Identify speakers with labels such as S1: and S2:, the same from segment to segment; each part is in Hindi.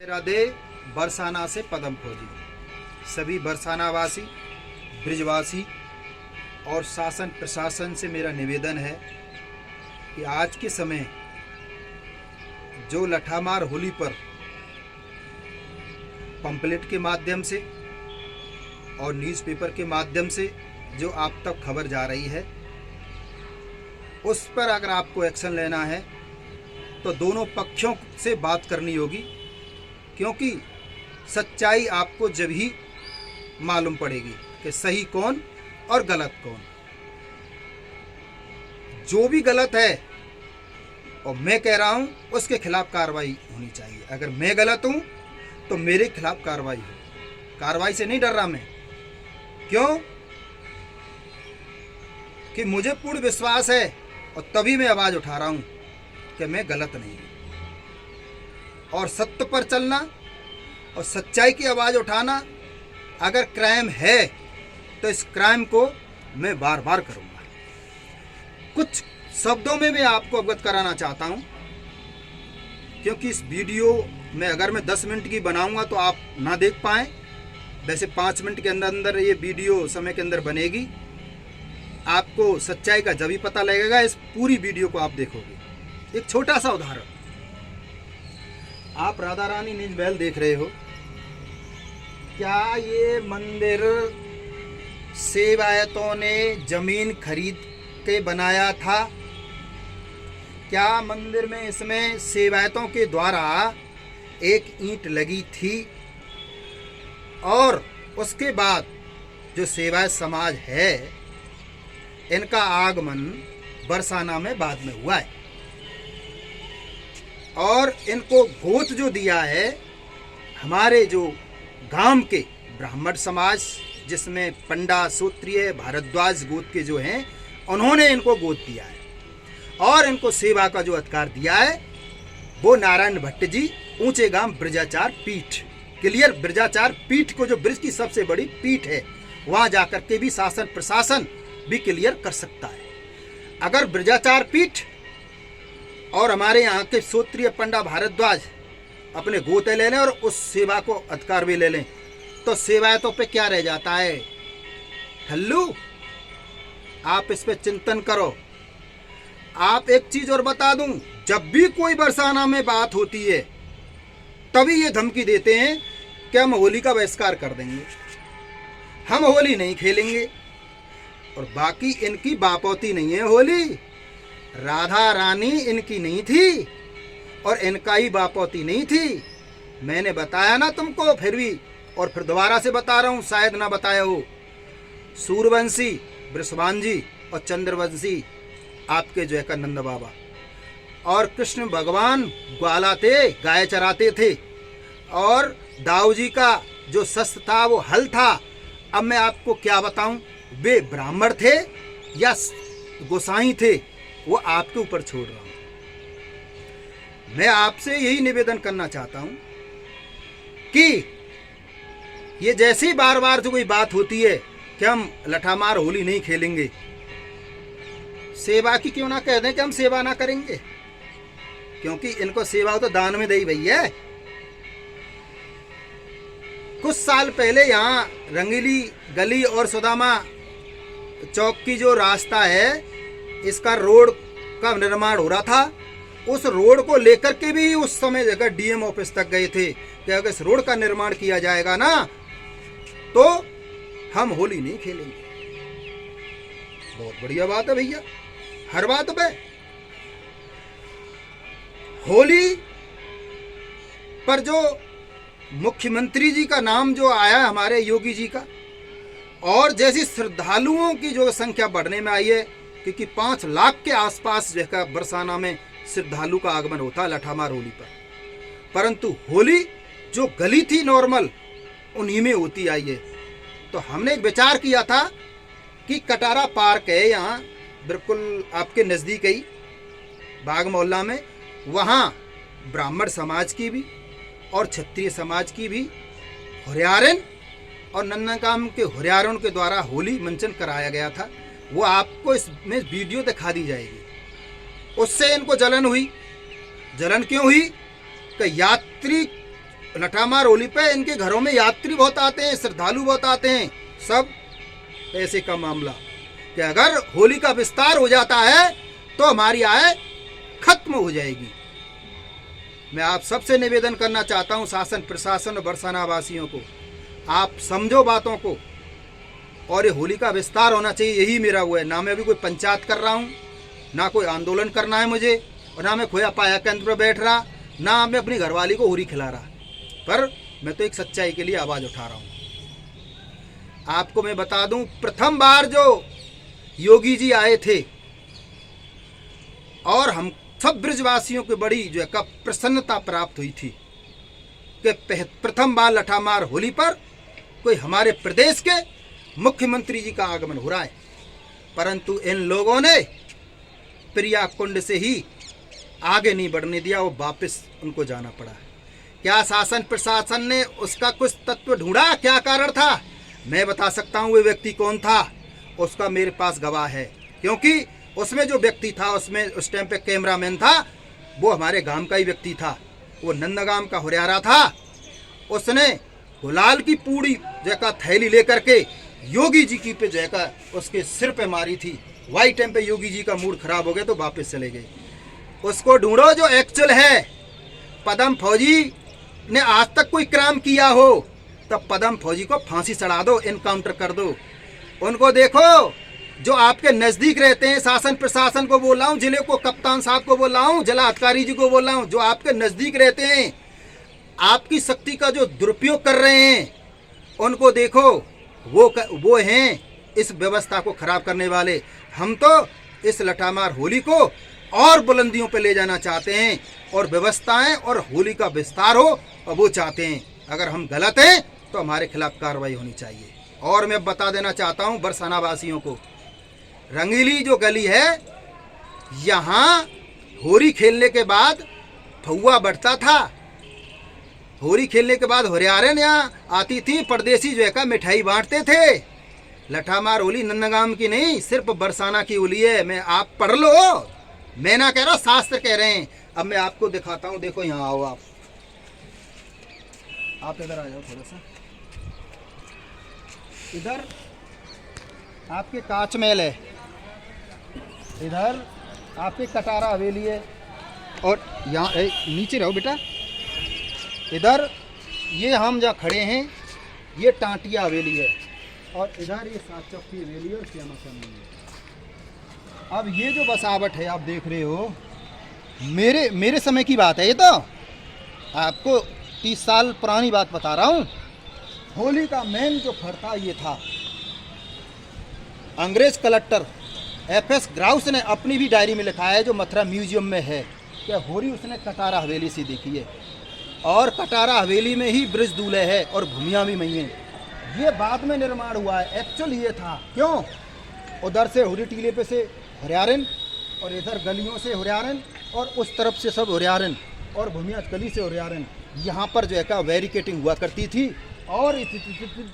S1: राधे बरसाना से पदम खोजी। सभी बरसाना वासी, ब्रिजवासी और शासन प्रशासन से मेरा निवेदन है कि आज के समय जो लठामार होली पर पंपलेट के माध्यम से और न्यूज़पेपर के माध्यम से जो आप तक खबर जा रही है, उस पर अगर आपको एक्शन लेना है तो दोनों पक्षों से बात करनी होगी, क्योंकि सच्चाई आपको जब ही मालूम पड़ेगी कि सही कौन और गलत कौन। जो भी गलत है और मैं कह रहा हूं उसके खिलाफ कार्रवाई होनी चाहिए। अगर मैं गलत हूं तो मेरे खिलाफ कार्रवाई हो। कार्रवाई से नहीं डर रहा मैं, क्यों कि मुझे पूर्ण विश्वास है और तभी मैं आवाज़ उठा रहा हूं कि मैं गलत नहीं हूं। और सत्य पर चलना और सच्चाई की आवाज़ उठाना, अगर क्राइम है तो इस क्राइम को मैं बार बार करूंगा। कुछ शब्दों में मैं आपको अवगत कराना चाहता हूं, क्योंकि इस वीडियो में अगर मैं 10 मिनट की बनाऊंगा तो आप ना देख पाएं। वैसे 5 मिनट के अंदर अंदर ये वीडियो समय के अंदर बनेगी। आपको सच्चाई का जब ही पता लगेगा इस पूरी वीडियो को आप देखोगे। एक छोटा सा उदाहरण, आप राधा रानी निज महल देख रहे हो। क्या ये मंदिर सेवायतों ने जमीन खरीद के बनाया था? क्या मंदिर में इसमें सेवायतों के द्वारा एक ईंट लगी थी? और उसके बाद जो सेवायत समाज है, इनका आगमन बरसाना में बाद में हुआ है और इनको गोत जो दिया है हमारे जो गांव के ब्राह्मण समाज, जिसमें पंडा, सूत्रीय, भारद्वाज गोत के जो हैं, उन्होंने इनको गोत दिया है और इनको सेवा का जो अधिकार दिया है वो नारायण भट्ट जी ऊंचे गांव ब्रजाचार पीठ, क्लियर ब्रजाचार पीठ को, जो ब्रज की सबसे बड़ी पीठ है, वहां जाकर के भी शासन प्रशासन भी क्लियर कर सकता है। अगर ब्रजाचार पीठ और हमारे यहाँ के सूत्रीय पंडा भारद्वाज अपने गोते ले लें और उस सेवा को अधिकार भी ले लें, तो सेवायतों पे क्या रह जाता है? हल्लू, आप इस पे चिंतन करो। आप एक चीज और बता दूं, जब भी कोई बरसाना में बात होती है तभी ये धमकी देते हैं कि हम होली का बहिष्कार कर देंगे, हम होली नहीं खेलेंगे। और बाकी इनकी बापौती नहीं है होली, राधा रानी इनकी नहीं थी और इनका ही बापौती नहीं थी। मैंने बताया ना तुमको, फिर भी और फिर दोबारा से बता रहा हूँ, शायद ना बताया हो। सूर्यवंशी वृषभान जी और चंद्रवंशी आपके जो है नंद बाबा, और कृष्ण भगवान ग्वाला थे, गाय चराते थे, और दाऊ जी का जो शस्त्र था वो हल था। अब मैं आपको क्या बताऊं, वे ब्राह्मण थे या गोसाई थे, वो आपके ऊपर छोड़ रहा हूं। मैं आपसे यही निवेदन करना चाहता हूं कि ये जैसी बार बार जो कोई बात होती है कि हम लठामार होली नहीं खेलेंगे, सेवा की क्यों ना कह दें कि हम सेवा ना करेंगे, क्योंकि इनको सेवा तो दान में दे भैया। कुछ साल पहले यहाँ रंगीली गली और सुदामा चौक की जो रास्ता है, इसका रोड का निर्माण हो रहा था। उस रोड को लेकर के भी उस समय जगह डीएम ऑफिस तक गए थे कि अगर इस रोड का निर्माण किया जाएगा ना तो हम होली नहीं खेलेंगे। बहुत बढ़िया बात है भैया, हर बात पे होली पर जो मुख्यमंत्री जी का नाम जो आया हमारे योगी जी का, और जैसी श्रद्धालुओं की जो संख्या बढ़ने में आई है, क्योंकि 5 लाख के आसपास जो है बरसाना में श्रद्धालु का आगमन होता है लठामार होली पर, परंतु होली जो गली थी नॉर्मल उन्हीं में होती आई है। तो हमने एक विचार किया था कि कटारा पार्क है यहाँ बिल्कुल आपके नज़दीक ही बाग मोहल्ला में, वहाँ ब्राह्मण समाज की भी और क्षत्रिय समाज की भी हुरियारन और नंदनकाम के हुरियारों के द्वारा होली मंचन कराया गया था। वो आपको इसमें वीडियो दिखा दी जाएगी। उससे इनको जलन हुई। जलन क्यों हुई? कि यात्री लठामार होली पे इनके घरों में यात्री बहुत आते हैं, श्रद्धालु बहुत आते हैं। सब पैसे का मामला कि अगर होली का विस्तार हो जाता है तो हमारी आय खत्म हो जाएगी। मैं आप सबसे निवेदन करना चाहता हूं, शासन प्रशासन और बरसाना वासियों को, आप समझो बातों को और ये होली का विस्तार होना चाहिए, यही मेरा वो है। ना मैं अभी कोई पंचायत कर रहा हूँ, ना कोई आंदोलन करना है मुझे, और ना मैं खोया पाया केंद्र पर बैठ रहा, ना मैं अपनी घरवाली को होली खिला रहा, पर मैं तो एक सच्चाई के लिए आवाज़ उठा रहा हूँ। आपको मैं बता दूं, प्रथम बार जो योगी जी आए थे और हम सब ब्रजवासियों को बड़ी जो है प्रसन्नता प्राप्त हुई थी कि प्रथम बार लठामार होली पर कोई हमारे प्रदेश के मुख्यमंत्री जी का आगमन हो रहा है। परंतु इन लोगों ने प्रिया कुंड से ही आगे नहीं बढ़ने दिया, वो वापस उनको जाना पड़ा। क्या शासन प्रशासन ने उसका कुछ तत्व ढूंढा? क्या कारण था? मैं बता सकता हूँ वो व्यक्ति कौन था, उसका मेरे पास गवाह है, क्योंकि उसमें जो व्यक्ति था, उसमें उस टाइम पे कैमरामैन था, वो हमारे गांव का ही व्यक्ति था। वो नंदगाम का हुरियारा था। उसने गुलाल की पूरी जगह थैली लेकर के योगी जी की पे जगह उसके सिर पे मारी थी। वाई टाइम पे योगी जी का मूड खराब हो गया तो वापस चले गए। उसको ढूंढो जो एक्चुअल है। पदम फौजी ने आज तक कोई क्राइम किया हो तब पदम फौजी को फांसी चढ़ा दो, इनकाउंटर कर दो। उनको देखो जो आपके नज़दीक रहते हैं, शासन प्रशासन को बोल रहा हूँ, जिले को कप्तान साहब को बोल रहा हूँ, जिला अधिकारी जी को बोल रहा हूँ, जो आपके नज़दीक रहते हैं, आपकी शक्ति का जो दुरुपयोग कर रहे हैं, उनको देखो। वो हैं इस व्यवस्था को खराब करने वाले। हम तो इस लठामार होली को और बुलंदियों पे ले जाना चाहते हैं और व्यवस्थाएं और होली का विस्तार हो, और वो चाहते हैं। अगर हम गलत हैं तो हमारे खिलाफ कार्रवाई होनी चाहिए। और मैं बता देना चाहता हूं बरसाना वासियों को, रंगीली जो गली है, यहाँ होली खेलने के बाद फौआ बढ़ता था। होली खेलने के बाद हुरियारें यहाँ आती थी, परदेसी जो है का मिठाई बांटते थे। लठामार होली नंदगाम की नहीं, सिर्फ बरसाना की होली है। मैं आप पढ़ लो, मैं ना कह रहा, शास्त्र कह रहे हैं। अब मैं आपको दिखाता हूँ, देखो यहाँ आओ आप इधर आ जाओ थोड़ा सा। इधर आपके कांच महल है, इधर आपके कटारा हवेली है, और यहाँ नीचे रहो बेटा, इधर ये हम जहाँ खड़े हैं ये टांटिया हवेली है, और इधर ये सात चौकी हवेली और श्यामा मंदिर है। अब ये जो बसावट है आप देख रहे हो, मेरे समय की बात है। ये तो आपको 30 साल पुरानी बात बता रहा हूँ। होली का मेन जो फड़ ये था, अंग्रेज कलेक्टर एफएस ग्राउस ने अपनी भी डायरी में लिखा है, जो मथुरा म्यूजियम में है, कि होली उसने कटारा हवेली से देखी है, और कटारा हवेली में ही ब्रिज दूल्हे है और भूमिया भी मई है। ये बाद में निर्माण हुआ है, एक्चुअल ये था। क्यों? उधर से हुरी टीले पे से हुरियारन, और इधर गलियों से हुरियारन, और उस तरफ से सब हुरियारन, और भूमिया गली से हुरियारन। यहाँ पर जो है का बैरिकेटिंग हुआ करती थी, और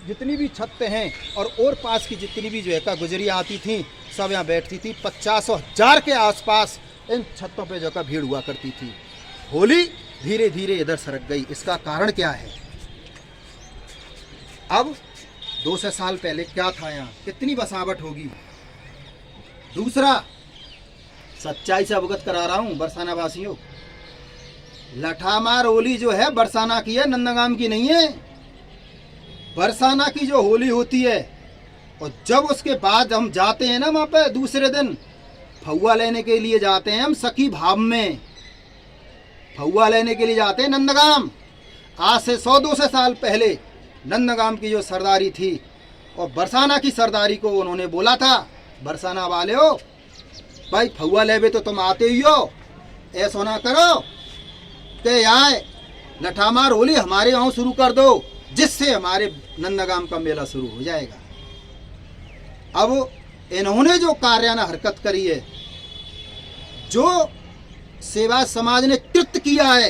S1: जितनी भी छतें हैं और पास की जितनी भी जो है का गुजरियाँ आती थी, सब यहाँ बैठती थी। 50,000 के आसपास इन छतों पे जो का भीड़ हुआ करती थी। होली धीरे धीरे इधर सरक गई। इसका कारण क्या है? अब 200 साल पहले क्या था यहाँ, कितनी बसावट होगी। दूसरा, सच्चाई से अवगत करा रहा हूँ बरसाना वासियों, लठामार होली जो है बरसाना की है, नंदगाम की नहीं है। बरसाना की जो होली होती है, और जब उसके बाद हम जाते हैं ना वहाँ पे, दूसरे दिन फौआ लेने के लिए जाते हैं हम सखी भाव में, फौआ लेने के लिए जाते हैं नंदगाम। आज से 100-200 साल पहले नंदगाम की जो सरदारी थी, और बरसाना की सरदारी को उन्होंने बोला था, बरसाना वाले हो भाई, फौआ लेवे तो तुम आते ही हो, ऐसा ना करो कि यहाँ लठामार होली हमारे यहाँ शुरू कर दो, जिससे हमारे नंदगाम का मेला शुरू हो जाएगा। अब इन्होंने जो कार्याना हरकत करी है, जो सेवा समाज ने कृत्य किया है,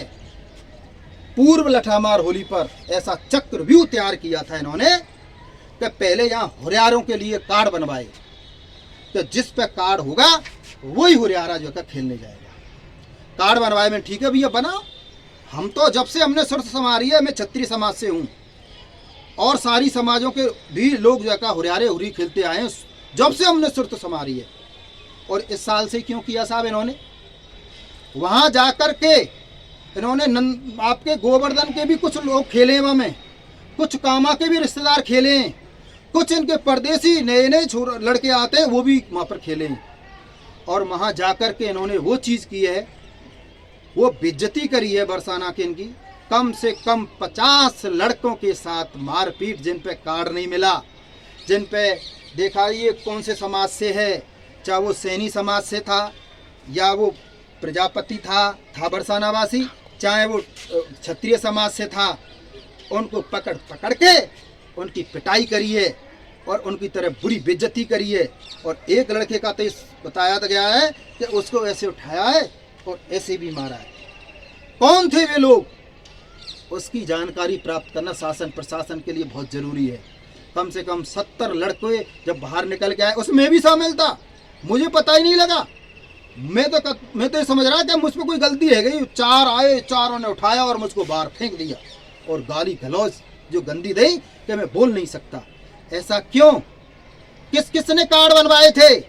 S1: पूर्व लठामार होली पर ऐसा चक्रव्यूह तैयार किया था इन्होंने कि पहले यहाँ हुरियारों के लिए कार्ड बनवाए, तो जिस पे कार्ड होगा वही हुरियारा जो है खेलने जाएगा। कार्ड बनवाए में ठीक है भैया बनाओ, हम तो जब से हमने सुरत संवारी है, मैं क्षत्रिय समाज से हूँ और सारी समाजों के भी लोग जो का हुरियारे हुरी खेलते आए हैं जब से हमने सुरत संवारी है। और इस साल से क्यों किया साहब इन्होंने? वहाँ जाकर के इन्होंने आपके गोवर्धन के भी कुछ लोग खेले वहाँ में, कुछ कामा के भी रिश्तेदार खेले हैं, कुछ इनके परदेसी नए नए लड़के आते हैं वो भी वहाँ पर खेले हैं। और वहाँ जाकर के इन्होंने वो चीज़ की है, वो बेइज्जती करी है बरसाना के इनकी। कम से कम 50 लड़कों के साथ मारपीट, जिन पे कार्ड नहीं मिला, जिन पे देखा ये कौन से समाज से है, चाहे वो सैनी समाज से था या वो प्रजापति था बरसानावासी, चाहे वो क्षत्रिय समाज से था, उनको पकड़ पकड़ के उनकी पिटाई करी है और उनकी तरह बुरी बेइज्जती करी है। और एक लड़के का तो बताया गया है कि उसको ऐसे उठाया है और ऐसे भी मारा है। कौन थे वे लोग, उसकी जानकारी प्राप्त करना शासन प्रशासन के लिए बहुत जरूरी है। कम से कम 70 लड़के जब बाहर निकल के आए, उसमें भी शामिल था, मुझे पता ही नहीं लगा। मैं तो ये समझ रहा कि मुझ पर कोई गलती है गई। 4 आए, चारों ने उठाया और मुझको बाहर फेंक दिया और गाली गलौज जो गंदी दी कि मैं बोल नहीं सकता। ऐसा क्यों? किसने कार्ड बनवाए थे?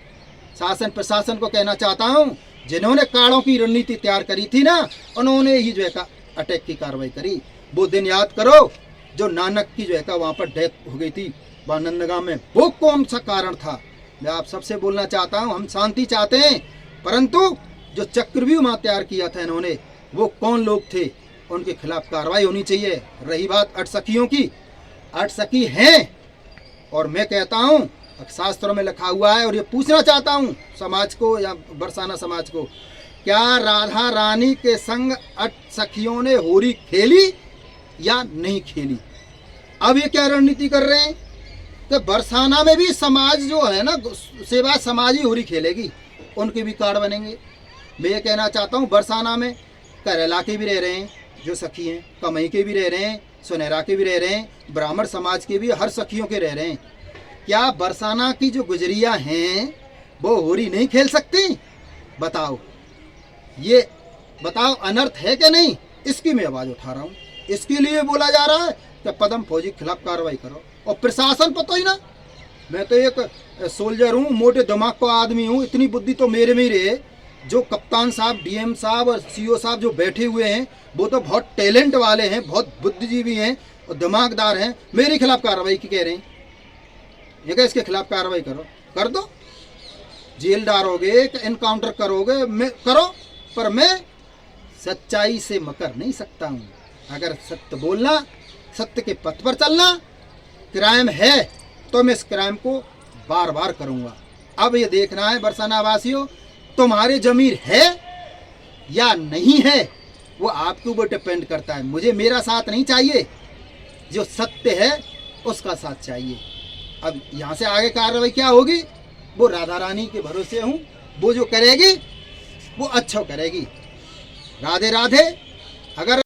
S1: शासन प्रशासन को कहना चाहता हूँ, जिन्होंने कार्डों की रणनीति तैयार करी थी ना, उन्होंने ही जो है का अटैक की कार्रवाई करी। वो दिन याद करो जो नानक की जो है का वहाँ पर डेथ हो गई थी नंदगांव में, वो कौन सा कारण था? मैं आप सबसे बोलना चाहता हूँ, हम शांति चाहते हैं, परंतु जो चक्रव्यूह वहाँ तैयार किया था इन्होंने, वो कौन लोग थे, उनके खिलाफ कार्रवाई होनी चाहिए। रही बात अटसखियों की, अटसखी हैं और मैं कहता हूँ शास्त्रों में लिखा हुआ है और ये पूछना चाहता हूँ समाज को या बरसाना समाज को, क्या राधा रानी के संग अटसखियों ने होरी खेली या नहीं खेली? अब ये क्या रणनीति कर रहे हैं कि बरसाना में भी समाज जो है ना, सेवा समाज ही होरी खेलेगी, उनके भी कार्ड बनेंगे। मैं ये कहना चाहता हूँ, बरसाना में करेला के भी रह रहे हैं जो सखी हैं, कमई के भी रह रहे हैं, सुनहरा के भी रह रहे हैं, ब्राह्मण समाज के भी हर सखियों के रह रहे हैं। क्या बरसाना की जो गुजरिया हैं वो होरी नहीं खेल सकती? बताओ, ये बताओ अनर्थ है कि नहीं? इसकी मैं आवाज़ उठा रहा हूँ। इसके लिए बोला जा रहा है कि पदम फौजी के खिलाफ कार्रवाई करो। और प्रशासन पता ही ना, मैं तो एक सोल्जर हूँ, मोटे दिमाग का आदमी हूँ, इतनी बुद्धि तो मेरे में ही रहे। जो कप्तान साहब, डीएम साहब और सीओ साहब जो बैठे हुए हैं, वो तो बहुत टैलेंट वाले हैं, बहुत बुद्धिजीवी हैं और दिमागदार हैं। मेरे खिलाफ कार्रवाई की कह रहे हैं, ये क्या इसके खिलाफ कार्रवाई करो, कर दो, जेल डालोगे, एनकाउंटर करोगे, मैं करो, पर मैं सच्चाई से मकर नहीं सकता हूँ। अगर सत्य बोलना, सत्य के पथ पर चलना क्राइम है तो मैं इस क्राइम को बार बार करूँगा। अब ये देखना है बरसाना वासियों, तुम्हारी जमीर है या नहीं है, वो आपके ऊपर डिपेंड करता है। मुझे मेरा साथ नहीं चाहिए, जो सत्य है उसका साथ चाहिए। अब यहाँ से आगे कार्रवाई क्या होगी, वो राधा रानी के भरोसे हूँ, वो जो करेगी वो अच्छा करेगी। राधे राधे। अगर